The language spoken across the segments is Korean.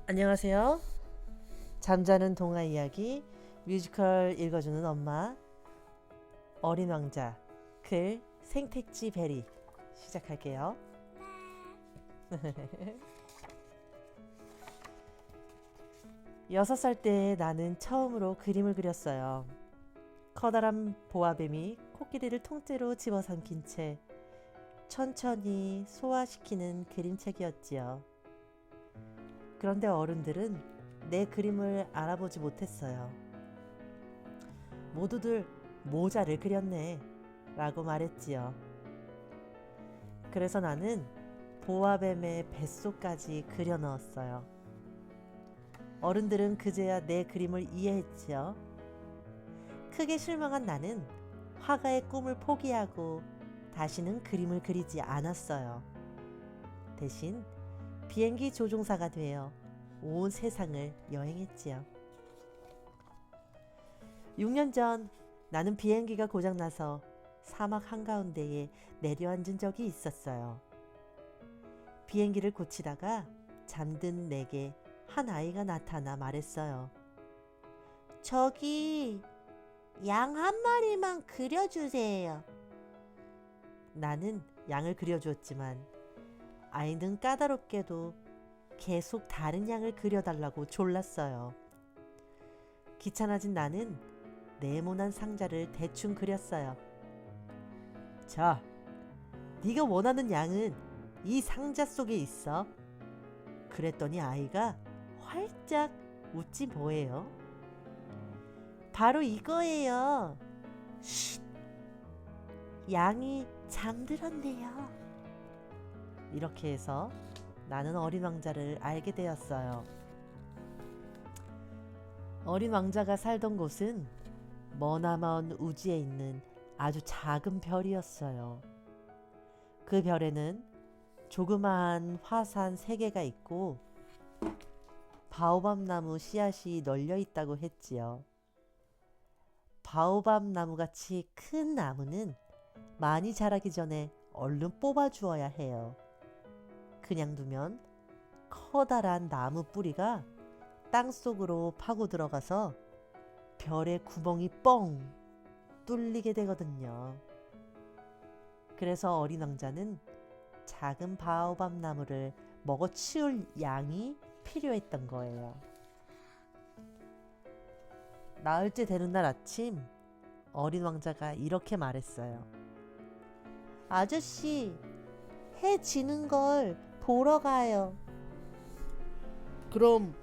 안녕하세요. 잠자는 동화 이야기 뮤지컬 읽어주는 엄마 어린 왕자 글 생택지 베리 시작할게요. 6살 때 나는 처음으로 그림을 그렸어요. 커다란 보아뱀이 코끼리를 통째로 집어삼킨 채 천천히 소화시키는 그림책이었지요. 그런데 어른들은 내 그림을 알아보지 못했어요. 모두들 모자를 그렸네 라고 말했지요. 그래서 나는 보아뱀의 뱃속까지 그려 넣었어요. 어른들은 그제야 내 그림을 이해했지요. 크게 실망한 나는 화가의 꿈을 포기하고 다시는 그림을 그리지 않았어요. 대신 비행기 조종사가 되어 온 세상을 여행했지요. 6년 전 나는 비행기가 고장나서 사막 한가운데에 내려앉은 적이 있었어요. 비행기를 고치다가 잠든 내게 한 아이가 나타나 말했어요. 저기 양 한 마리만 그려주세요. 나는 양을 그려주었지만 아이는 까다롭게도 계속 다른 양을 그려달라고 졸랐어요. 귀찮아진 나는 네모난 상자를 대충 그렸어요. 자, 네가 원하는 양은 이 상자 속에 있어. 그랬더니 아이가 활짝 웃지 뭐예요? 바로 이거예요. 쉿! 양이 잠들었네요. 이렇게 해서 나는 어린 왕자를 알게 되었어요. 어린 왕자가 살던 곳은 머나먼 우주에 있는 아주 작은 별이었어요. 그 별에는 조그마한 화산 3개가 있고 바오밥 나무 씨앗이 널려 있다고 했지요. 바오밥 나무같이 큰 나무는 많이 자라기 전에 얼른 뽑아 주어야 해요. 그냥 두면 커다란 나무 뿌리가 땅 속으로 파고 들어가서 별의 구멍이 뻥 뚫리게 되거든요. 그래서 어린 왕자는 작은 바오밥 나무를 먹어 치울 양이 필요했던 거예요. 나흘째 되는 날 아침, 어린 왕자가 이렇게 말했어요. 아저씨, 해 지는 걸 보러 가요. 그럼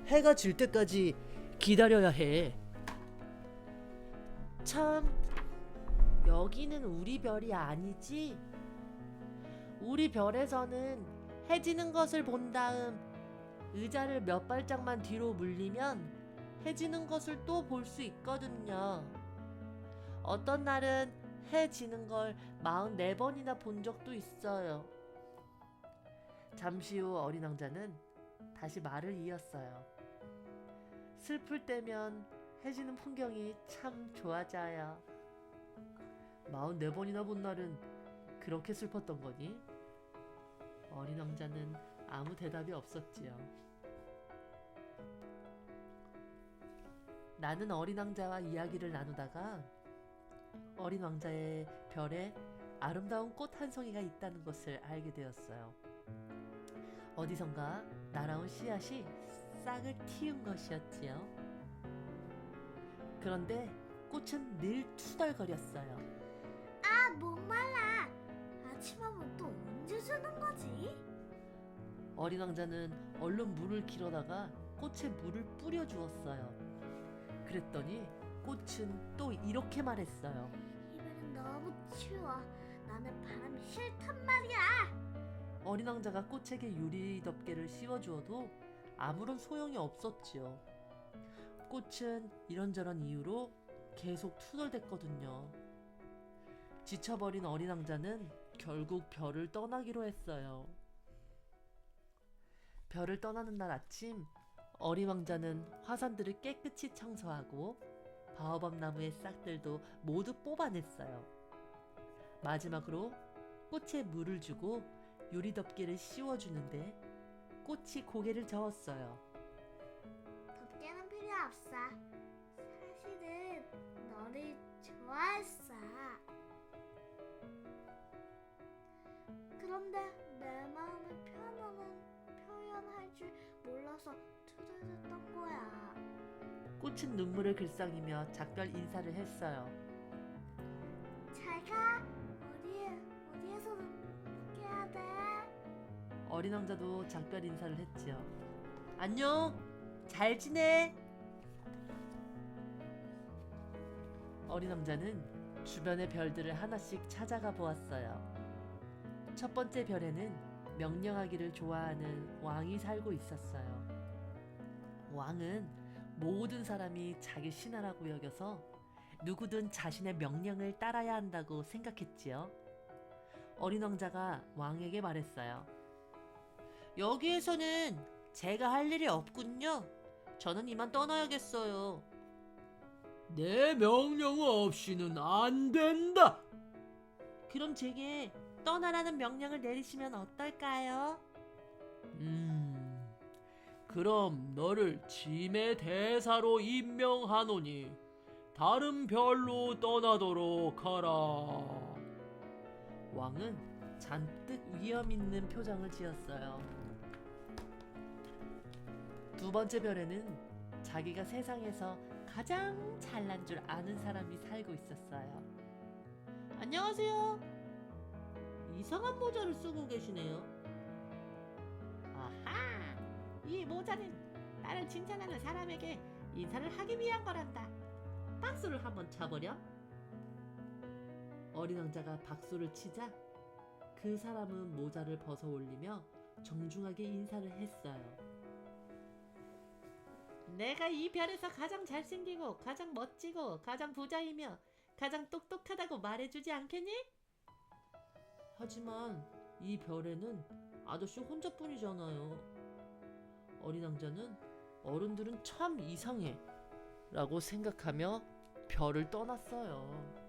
해가 질 때까지 기다려야 해. 참, 여기는 우리 별이 아니지? 우리 별에서는 해 지는 것을 본 다음 의자를 몇 발짝만 뒤로 물리면 해 지는 것을 또 볼 수 있거든요. 어떤 날은 해 지는 걸 44번이나 본 적도 있어요. 잠시 후 어린 왕자는 다시 말을 이었어요. 슬플 때면 해지는 풍경이 참 좋아져요. 44번이나 본 날은 그렇게 슬펐던 거니? 어린 왕자는 아무 대답이 없었지요. 나는 어린 왕자와 이야기를 나누다가 어린 왕자의 별에 아름다운 꽃 한 송이가 있다는 것을 알게 되었어요. 어디선가 날아온 씨앗이 싹을 틔운 것이었지요. 그런데 꽃은 늘 투덜거렸어요. 아, 목말라. 아침하면 또 언제 주는 거지? 어린 왕자는 얼른 물을 길어다가 꽃에 물을 뿌려 주었어요. 그랬더니 꽃은 또 이렇게 말했어요. 이번엔 너무 추워. 나는 바람이 싫단 말이야. 어린 왕자가 꽃에게 유리 덮개를 씌워주어도 아무런 소용이 없었지요. 꽃은 이런저런 이유로 계속 투덜댔거든요. 지쳐버린 어린 왕자는 결국 별을 떠나기로 했어요. 별을 떠나는 날 아침, 어린 왕자는 화산들을 깨끗이 청소하고 바오밥 나무의 싹들도 모두 뽑아냈어요. 마지막으로 꽃에 물을 주고 유리 덮개를 씌워주는데 꽃이 고개를 저었어요. 곱게는 필요 없어. 사실은 너를 좋아했어. 그런데 내 마음을 표현할 줄 몰라서 투덜댔던 거야. 꽃은 눈물을 글썽이며 작별 인사를 했어요. 잘 가. 어디에서는 포기해야 돼. 어린 왕자도 작별 인사를 했지요. 안녕, 잘 지내. 어린 왕자는 주변의 별들을 하나씩 찾아가 보았어요. 첫 번째 별에는 명령하기를 좋아하는 왕이 살고 있었어요. 왕은 모든 사람이 자기 신하라고 여겨서 누구든 자신의 명령을 따라야 한다고 생각했지요. 어린 왕자가 왕에게 말했어요. 여기에서는 제가 할 일이 없군요. 저는 이만 떠나야겠어요. 내 명령 없이는 안 된다. 그럼 제게 떠나라는 명령을 내리시면 어떨까요? 그럼 너를 짐의 대사로 임명하노니 다른 별로 떠나도록 하라. 왕은 잔뜩 위험 있는 표정을 지었어요. 두 번째 별에는 자기가 세상에서 가장 잘난 줄 아는 사람이 살고 있었어요. 안녕하세요. 이상한 모자를 쓰고 계시네요. 아하! 이 모자는 나를 칭찬하는 사람에게 인사를 하기 위한 거란다. 박수를 한번 쳐보렴. 어린 왕자가 박수를 치자 그 사람은 모자를 벗어 올리며 정중하게 인사를 했어요. 내가 이 별에서 가장 잘생기고 가장 멋지고 가장 부자이며 가장 똑똑하다고 말해주지 않겠니? 하지만 이 별에는 아저씨 혼자뿐이잖아요. 어린 왕자는 어른들은 참 이상해 라고 생각하며 별을 떠났어요.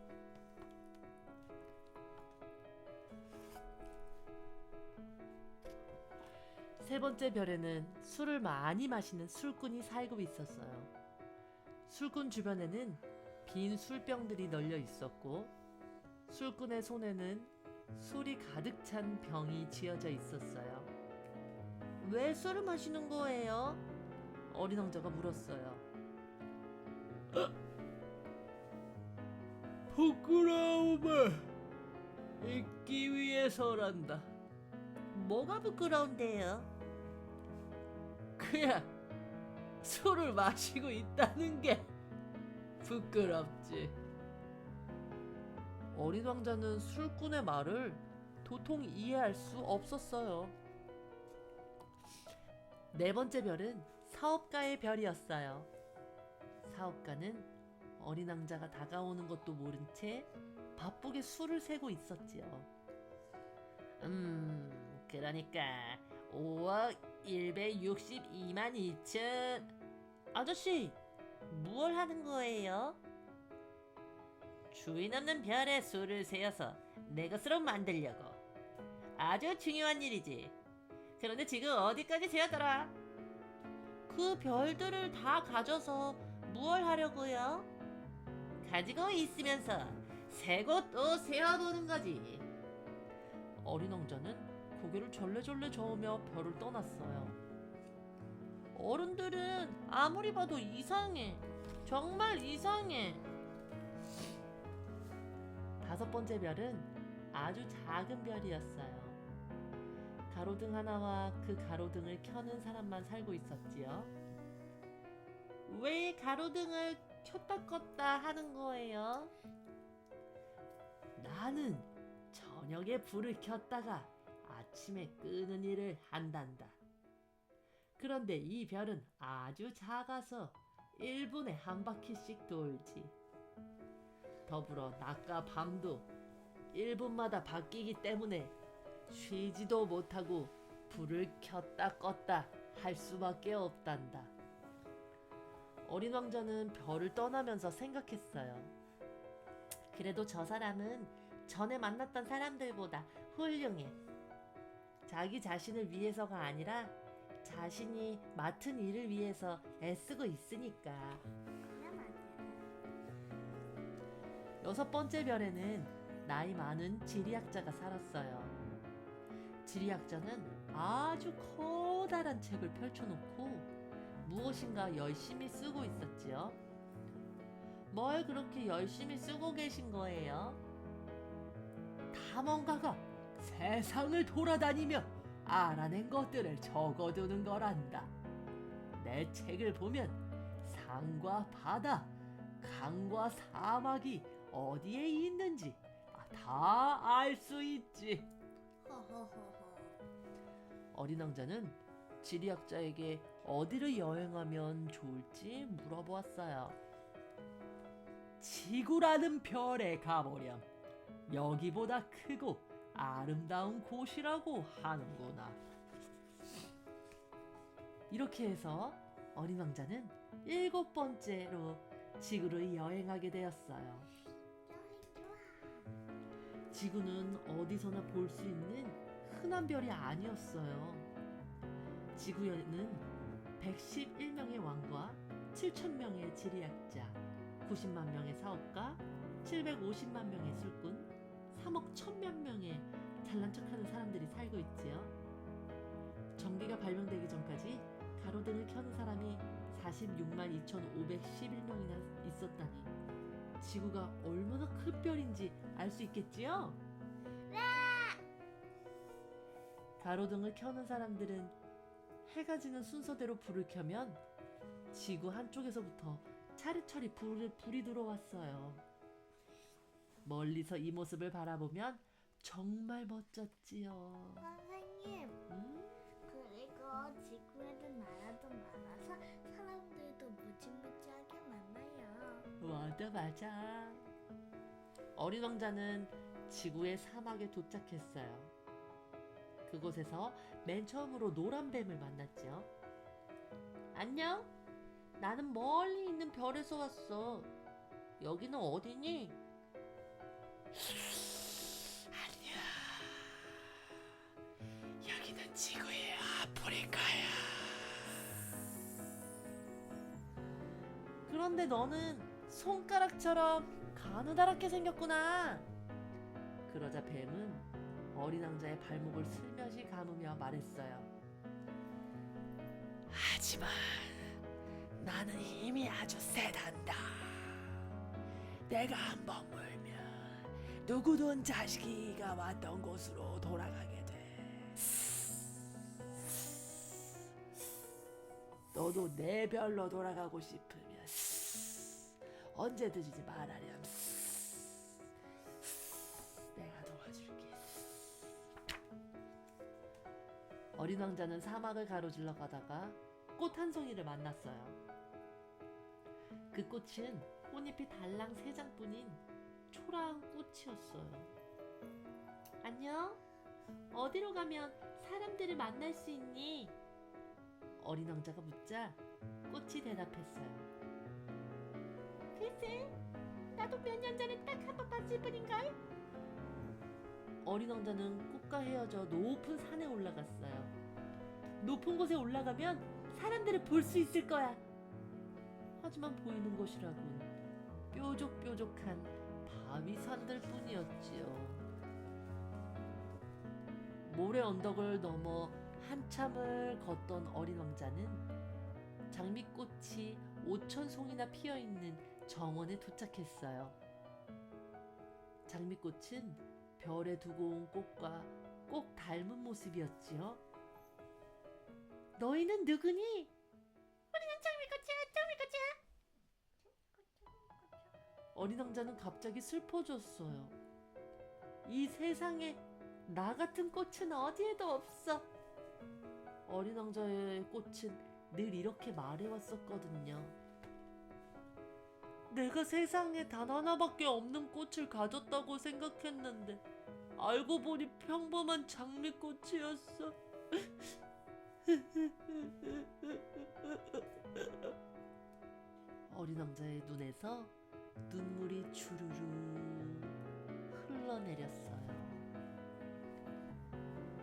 세 번째 별에는 술을 많이 마시는 술꾼이 살고 있었어요. 술꾼 주변에는 빈 술병들이 널려 있었고 술꾼의 손에는 술이 가득 찬 병이 쥐어져 있었어요. 왜 술을 마시는 거예요? 어린 왕자가 물었어요. 부끄러움을 잊기 위해서란다. 뭐가 부끄러운데요? 그냥 술을 마시고 있다는 게 부끄럽지. 어린 왕자는 술꾼의 말을 도통 이해할 수 없었어요. 네 번째 별은 사업가의 별이었어요. 사업가는 어린 왕자가 다가오는 것도 모른 채 바쁘게 술을 세고 있었지요. 그러니까 5억 162만 2천. 아저씨, 무얼 하는 거예요? 주인 없는 별에 수를 세어서 내 것으로 만들려고. 아주 중요한 일이지. 그런데 지금 어디까지 세었더라? 그 별들을 다 가져서 무얼 하려고요? 가지고 있으면서 세고 또 세어보는 거지. 어린 왕자는 고개를 절레절레 저으며 별을 떠났어요. 어른들은 아무리 봐도 이상해. 정말 이상해. 다섯 번째 별은 아주 작은 별이었어요. 가로등 하나와 그 가로등을 켜는 사람만 살고 있었지요. 왜 가로등을 켰다 껐다 하는 거예요? 나는 저녁에 불을 켰다가 아침에 끄는 일을 한단다. 그런데 이 별은 아주 작아서 1분에 한 바퀴씩 돌지. 더불어 낮과 밤도 1분마다 바뀌기 때문에 쉬지도 못하고 불을 켰다 껐다 할 수밖에 없단다. 어린 왕자는 별을 떠나면서 생각했어요. 그래도 저 사람은 전에 만났던 사람들보다 훌륭해. 자기 자신을 위해서가 아니라 자신이 맡은 일을 위해서 애쓰고 있으니까. 그래 말이야. 여섯 번째 별에는 나이 많은 지리학자가 살았어요. 지리학자는 아주 커다란 책을 펼쳐놓고 무엇인가 열심히 쓰고 있었지요. 뭘 그렇게 열심히 쓰고 계신 거예요? 탐험가가 세상을 돌아다니며 알아낸 것들을 적어두는 거란다. 내 책을 보면 산과 바다, 강과 사막이 어디에 있는지 다 알 수 있지. 허허허허. 어린 왕자는 지리학자에게 어디를 여행하면 좋을지 물어보았어요. 지구라는 별에 가보렴. 여기보다 크고 아름다운 곳이라고 하는구나. 이렇게 해서 어린 왕자는 7번째로 지구를 여행하게 되었어요. 지구는 어디서나 볼 수 있는 흔한 별이 아니었어요. 지구에는 111명의 왕과 7,000명의 지리학자, 90만 명의 사업가, 750만 명의 술꾼, 3억 1,000만 명의 잘난 척하는 사람들이 살고 있지요. 전기가 발명되기 전까지 가로등을 켜는 사람이 46만 2,511명이나 있었다니 지구가 얼마나 큰 별인지 알 수 있겠지요? 가로등을 켜는 사람들은 해가 지는 순서대로 불을 켜면 지구 한쪽에서부터 차례차례 불이 들어왔어요. 멀리서 이 모습을 바라보면 정말 멋졌지요. 선생님, 그리고 지구에는 나라도 많아서 사람들도 무지무지하게 많아요. 맞아. 어린 왕자는 지구의 사막에 도착했어요. 그곳에서 맨 처음으로 노란 뱀을 만났죠. 안녕? 나는 멀리 있는 별에서 왔어. 여기는 어디니? 아니야. 여기는 지구의 아프리카야. 그런데 너는 손가락처럼 가느다랗게 생겼구나. 그러자 뱀은 어린 왕자의 발목을 슬며시 감으며 말했어요. 하지만 나는 힘이 아주 세단다. 내가 한번 물면 누구든 자식이가 왔던 곳으로 돌아가게 돼. 너도 내 별로 돌아가고 싶으면 언제든지 말하렴. 내가 도와줄게. 어린 왕자는 사막을 가로질러 가다가 꽃 한 송이를 만났어요. 그 꽃은 꽃잎이 달랑 3장뿐인 초라한 꽃이었어요. 안녕? 어디로 가면 사람들을 만날 수 있니? 어린 왕자가 묻자 꽃이 대답했어요. 글쎄, 나도 몇 년 전에 딱 한 번 봤을 뿐인걸? 어린 왕자는 꽃과 헤어져 높은 산에 올라갔어요. 높은 곳에 올라가면 사람들을 볼 수 있을 거야. 하지만 보이는 것이라곤 뾰족뾰족한 바위산들 뿐이었지요. 모래 언덕을 넘어 한참을 걷던 어린 왕자는 장미꽃이 5,000송이나 피어있는 정원에 도착했어요. 장미꽃은 별에 두고 온 꽃과 꼭 닮은 모습이었지요. 너희는 누구니? 우리는 장미꽃이야. 어린 왕자는 갑자기 슬퍼졌어요. 이 세상에 나 같은 꽃은 어디에도 없어. 어린 왕자의 꽃은 늘 이렇게 말해왔었거든요. 내가 세상에 단 하나밖에 없는 꽃을 가졌다고 생각했는데 알고 보니 평범한 장미꽃이었어. 어린 왕자의 눈에서 눈물이 주르르 흘러내렸어요.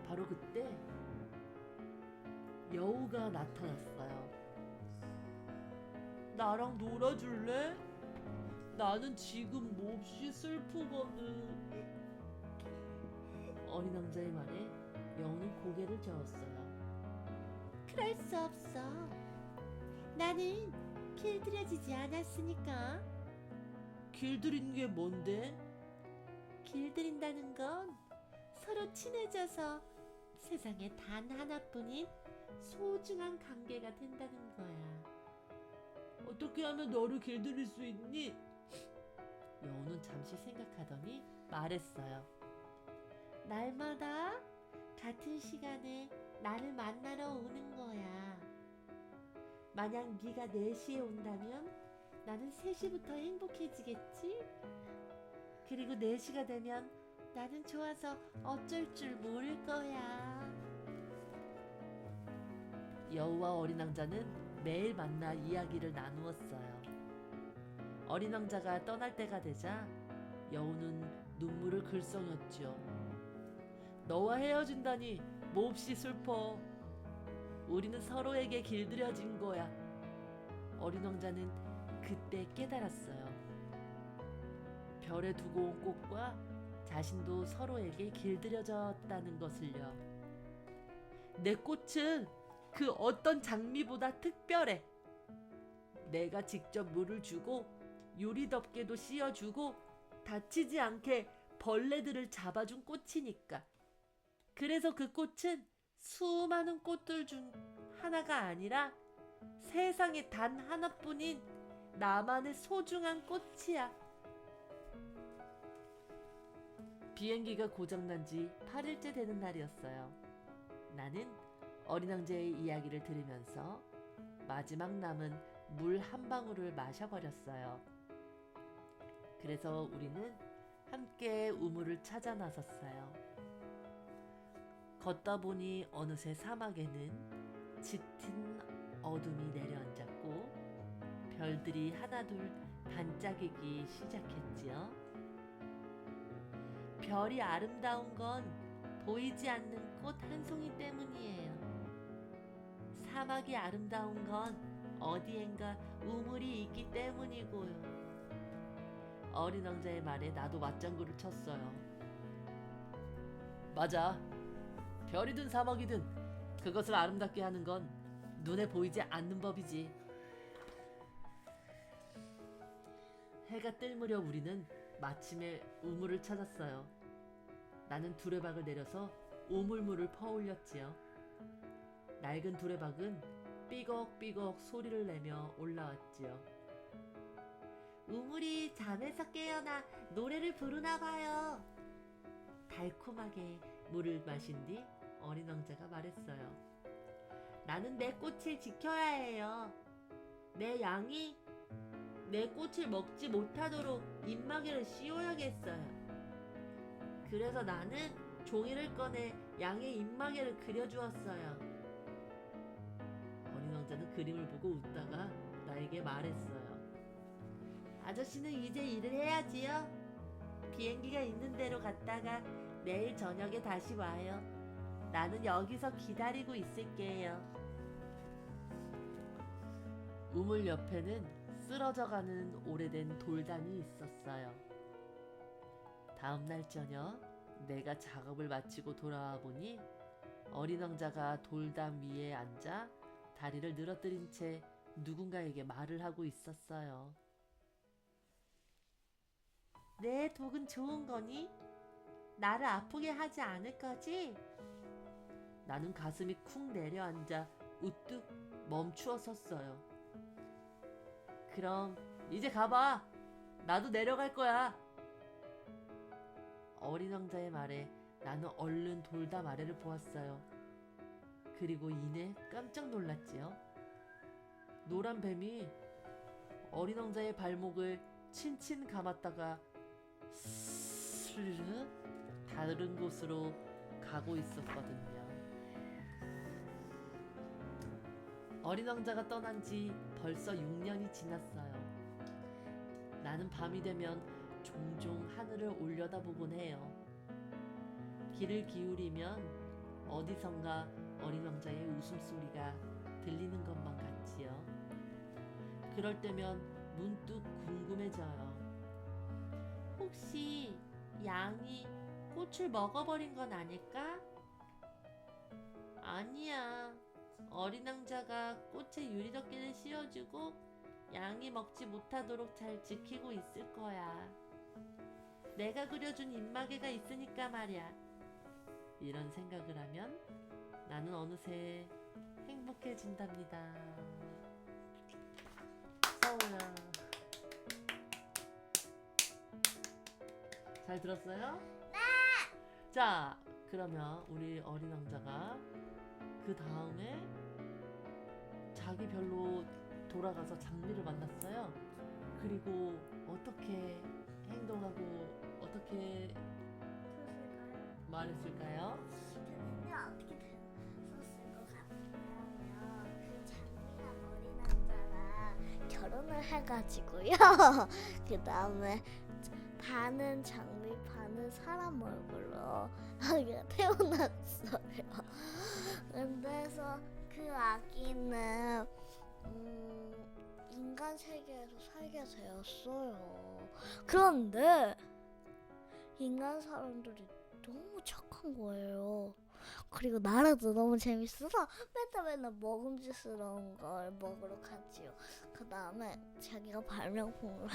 바로 그때 여우가 나타났어요. 나랑 놀아줄래? 나는 지금 몹시 슬프거든. 어린 왕자의 말에 여우는 고개를 저었어요. 그럴 수 없어. 나는 길들여지지 않았으니까. 길들인 게 뭔데? 길들인다는 건 서로 친해져서 세상에 단 하나뿐인 소중한 관계가 된다는 거야. 어떻게 하면 너를 길들일 수 있니? 여우는 잠시 생각하더니 말했어요. 날마다 같은 시간에 나를 만나러 오는 거야. 만약 네가 4시에 온다면 나는 3시부터 행복해지겠지? 그리고 4시가 되면 나는 좋아서 어쩔 줄 모를 거야. 여우와 어린 왕자는 매일 만나 이야기를 나누었어요. 어린 왕자가 떠날 때가 되자 여우는 눈물을 글썽였죠. 너와 헤어진다니 몹시 슬퍼. 우리는 서로에게 길들여진 거야. 어린 왕자는 그때 깨달았어요. 별에 두고 온 꽃과 자신도 서로에게 길들여졌다는 것을요. 내 꽃은 그 어떤 장미보다 특별해. 내가 직접 물을 주고 유리덮개도 씌워주고 다치지 않게 벌레들을 잡아준 꽃이니까. 그래서 그 꽃은 수많은 꽃들 중 하나가 아니라 세상에 단 하나뿐인 나만의 소중한 꽃이야. 비행기가 고장난 지 8일째 되는 날이었어요. 나는 어린 왕자의 이야기를 들으면서 마지막 남은 물 한 방울을 마셔버렸어요. 그래서 우리는 함께 우물을 찾아 나섰어요. 걷다 보니 어느새 사막에는 짙은 어둠이 내려앉았고 별들이 하나둘 반짝이기 시작했지요. 별이 아름다운 건 보이지 않는 꽃 한 송이 때문이에요. 사막이 아름다운 건 어디엔가 우물이 있기 때문이고요. 어린 왕자의 말에 나도 맞장구를 쳤어요. 맞아. 별이든 사막이든 그것을 아름답게 하는 건 눈에 보이지 않는 법이지. 해가 뜰 무렵 우리는 마침에 우물을 찾았어요. 나는 두레박을 내려서 우물물을 퍼올렸지요. 낡은 두레박은 삐걱삐걱 소리를 내며 올라왔지요. 우물이 잠에서 깨어나 노래를 부르나 봐요. 달콤하게 물을 마신 뒤 어린 왕자가 말했어요. 나는 내 꽃을 지켜야 해요. 내 양이 내 꽃을 먹지 못하도록 입마개를 씌워야겠어요. 그래서 나는 종이를 꺼내 양의 입마개를 그려주었어요. 어린 왕자는 그림을 보고 웃다가 나에게 말했어요. 아저씨는 이제 일을 해야지요. 비행기가 있는 데로 갔다가 내일 저녁에 다시 와요. 나는 여기서 기다리고 있을게요. 우물 옆에는 쓰러져가는 오래된 돌담이 있었어요. 다음 날 저녁 내가 작업을 마치고 돌아와 보니 어린 왕자가 돌담 위에 앉아 다리를 늘어뜨린 채 누군가에게 말을 하고 있었어요. 내 독은 좋은 거니? 나를 아프게 하지 않을 거지? 나는 가슴이 쿵 내려앉아 우뚝 멈추어 섰어요. 그럼 이제 가봐. 나도 내려갈 거야. 어린 왕자의 말에 나는 얼른 돌담 아래를 보았어요. 그리고 이내 깜짝 놀랐지요. 노란 뱀이 어린 왕자의 발목을 친친 감았다가 스르르 다른 곳으로 가고 있었거든요. 어린 왕자가 떠난 지 벌써 6년이 지났어요. 나는 밤이 되면 종종 하늘을 올려다보곤 해요. 귀를 기울이면 어디선가 어린 왕자의 웃음소리가 들리는 것만 같지요. 그럴 때면 문득 궁금해져요. 혹시 양이 꽃을 먹어버린 건 아닐까? 아니야. 어린 왕자가 꽃에 유리덮개를 씌워주고 양이 먹지 못하도록 잘 지키고 있을 거야. 내가 그려준 입마개가 있으니까 말이야. 이런 생각을 하면 나는 어느새 행복해진답니다. 서우야. 잘 들었어요? 네! 자, 그러면 우리 어린 왕자가 그 다음에 자기 별로 돌아가서 장미를 만났어요. 그리고 어떻게 행동하고 어떻게 말했을까요? 근데 어떻게 됐었을 것 같냐면 그 장미랑 어린 왕자가 결혼을 해가지고요. 그 다음에 반은 장미 반은 사람 얼굴로 아기가 태어났어요. 그래서 그 아기는 인간 세계에서 살게 되었어요. 그런데 인간 사람들이 너무 착한 거예요. 그리고 나라도 너무 재밌어서 맨날 먹음직스러운 걸 먹으러 갔지요. 그 다음에 자기가 발명품을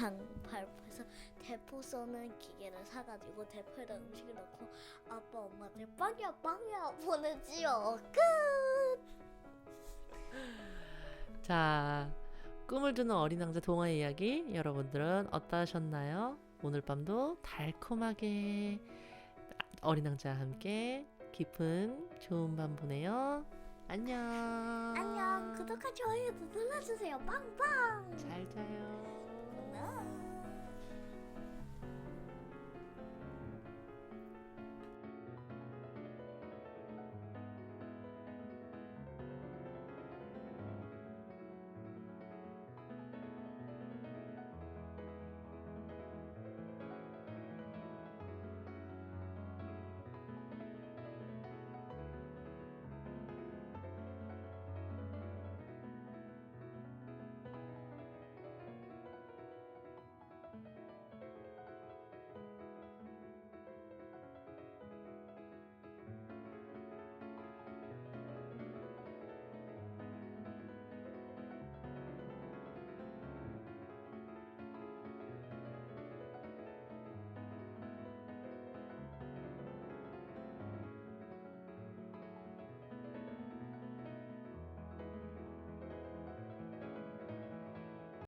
발표해서 대포 쏘는 기계를 사가지고 대포에다 음식을 넣고 아빠 엄마한테 빵야 보내지요. 끝. 자, 꿈을 주는 어린 왕자 동화 이야기 여러분들은 어떠셨나요? 오늘 밤도 달콤하게 어린 왕자와 함께 깊은 좋은 밤 보내요. 안녕. 안녕. 구독과 좋아요도 눌러주세요. 빵빵. 잘 자요.